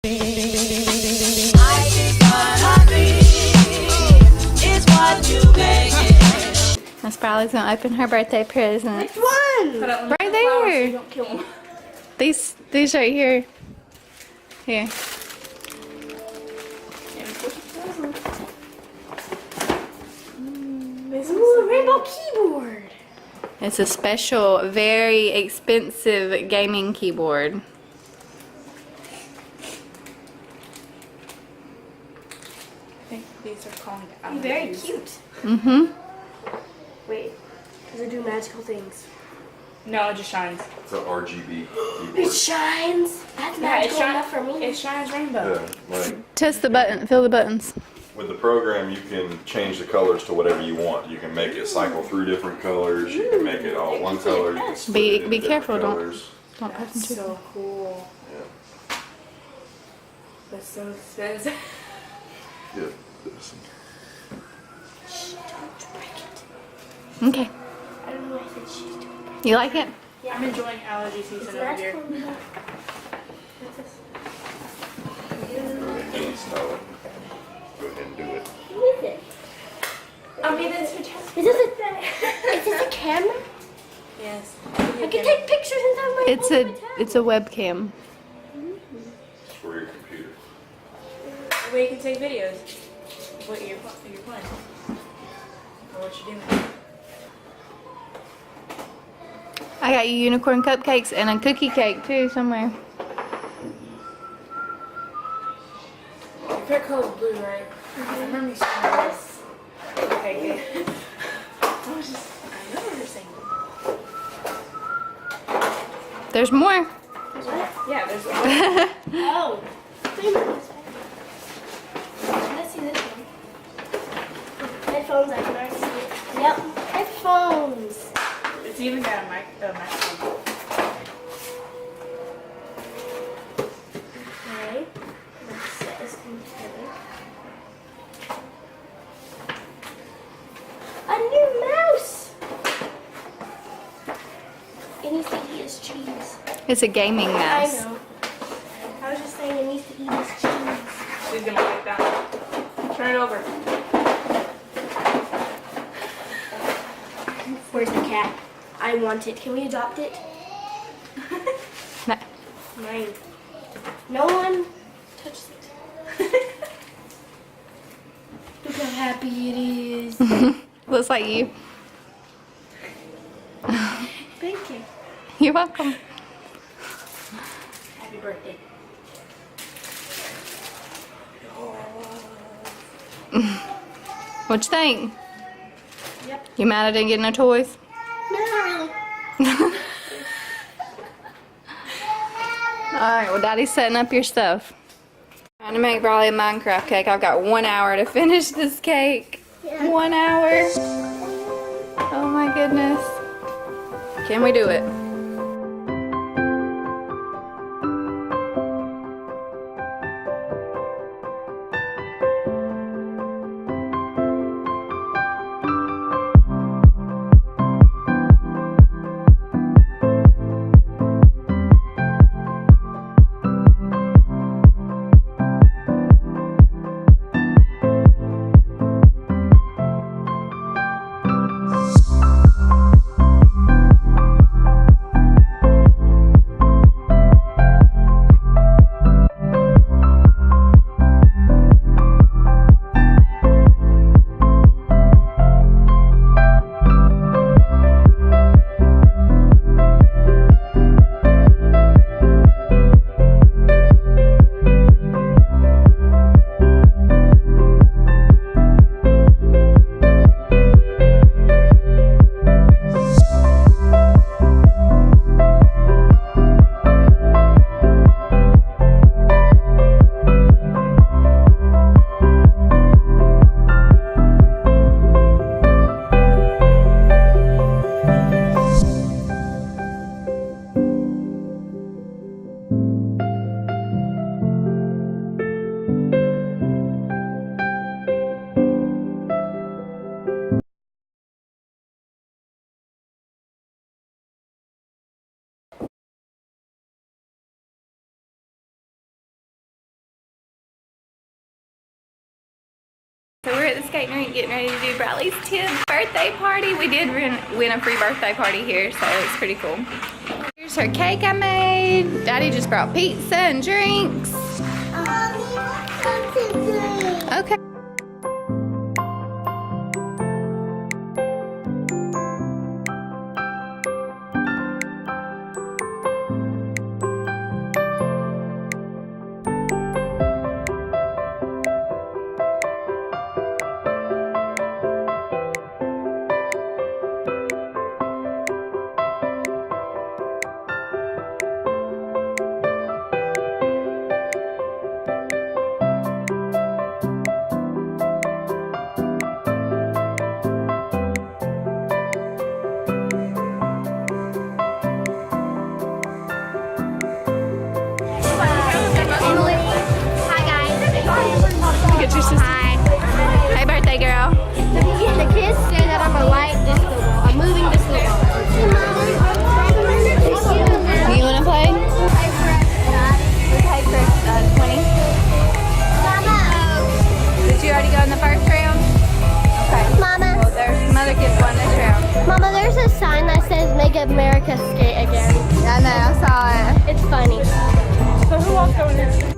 Miss Brylee's gonna open her birthday present. Which one? Right there. So don't kill them. These right here. Here. Ooh, a rainbow keyboard. It's a special, very expensive gaming keyboard. I think these are called Very cute. Mm-hmm. Wait, does it do magical things? No, it just shines. It's an RGB keyboard. It shines. That's magical enough for me. It shines rainbow. Yeah, like Test the button. Feel the buttons. with the program, you can change the colors to whatever you want. You can make it cycle through different colors. You can make it all one color. You can split it into Be different careful. colors. Don't put them That's too. so cool. Yeah. That's so expensive. Yeah. This. Shh, don't break it. Okay. I don't know why I said shh, don't break it. You like it? I'm enjoying allergy season over here. What's this? Go ahead and install it. Go ahead and do it. What is it? I mean, it's Is this a camera? Yes. I can take pictures and stuff like It's a webcam. It's for your computer. Where you can take videos of what you're playing. Or what you're doing. I got you unicorn cupcakes and a cookie cake too somewhere. Your favorite color is blue, right? I remember you saying this. Okay, good. I know you're saying. There's more. Yeah, there's Oh. Let's see this one. Headphones, I can already see it. Yep, headphones. It's even got a microphone. Okay. Let's set this thing together. A new mouse! It needs to eat its cheese. It's a gaming mouse. I know. I was just saying it needs to eat its cheese. She's gonna like that. Turn it over. Where's the cat? I want it. Can we adopt it? No. Mine. No one touches it. Look how happy it is. Looks like you. Thank you. You're welcome. Happy birthday. What you think? Yep. You mad I didn't get no toys? No, not really. Alright, well Daddy's setting up your stuff. Trying to make Brylee a Minecraft cake. I've got 1 hour to finish this cake. Yeah. 1 hour. Oh my goodness. Can we do it? So we're at the skating rink getting ready to do Brylee's 10th birthday party. We did win a free birthday party here, so it's pretty cool. Here's her cake I made. Daddy just brought pizza and drinks. Okay. Get your sister. Hi. Hey, birthday girl. The kids say that I'm a light disco ball. I'm moving disco ball. You want to play? Okay, Chris. 20. Did you already go in the first round? Okay. Mama. Well, there's some other kids won this round. Mama, there's a sign that says Make America Skate Again. I know. I saw it. It's funny. So who else going in?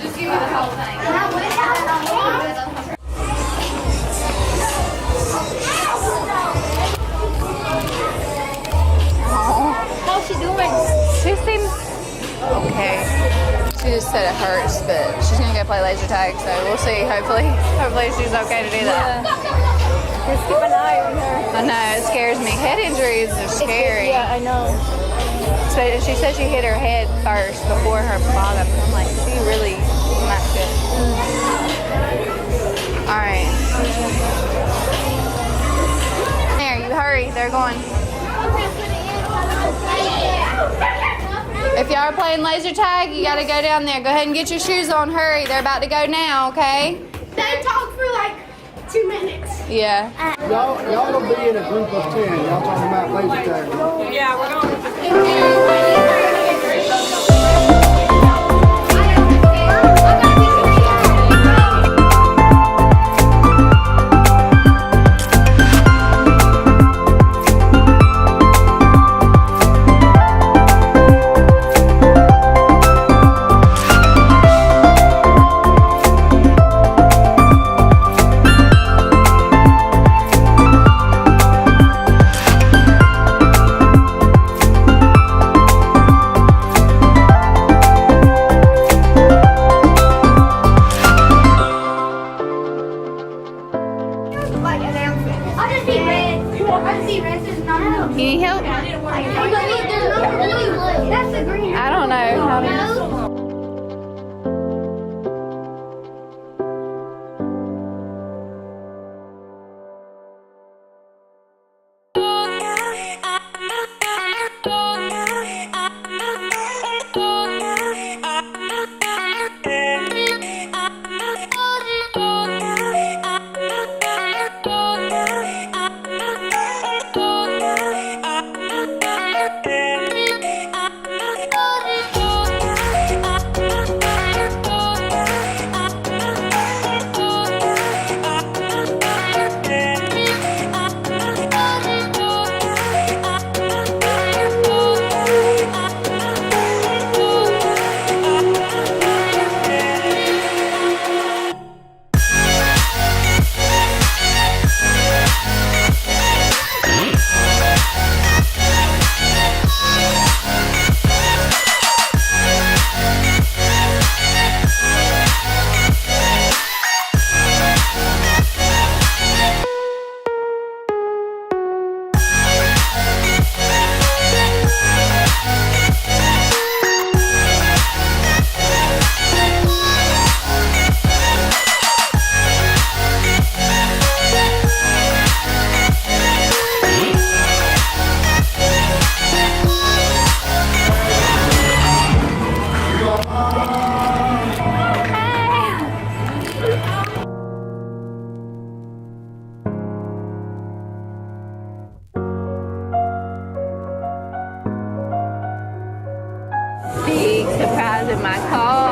Just give me the whole thing. How's she doing? She seems okay. She just said it hurts, but she's gonna go play laser tag, so we'll see. Hopefully she's okay to do that. Just keep an eye on her. I know, it scares me. Head injuries are scary. Yeah, I know. So she said she hit her head first before her bottom. I'm like, she really smacked it. All right. There, you hurry. They're going. If y'all are playing laser tag, you gotta go down there. Go ahead and get your shoes on. Hurry. They're about to go now, okay? They talk for like 2 minutes. Yeah. Y'all will be in a group of 10. Y'all talking about laser tag. Yeah, we're going. Like an outfit. I'll just be red. I'll just be red. There's not enough. You need help? Oh, look, there's no blue. That's the green. I don't know. Big surprise in my car.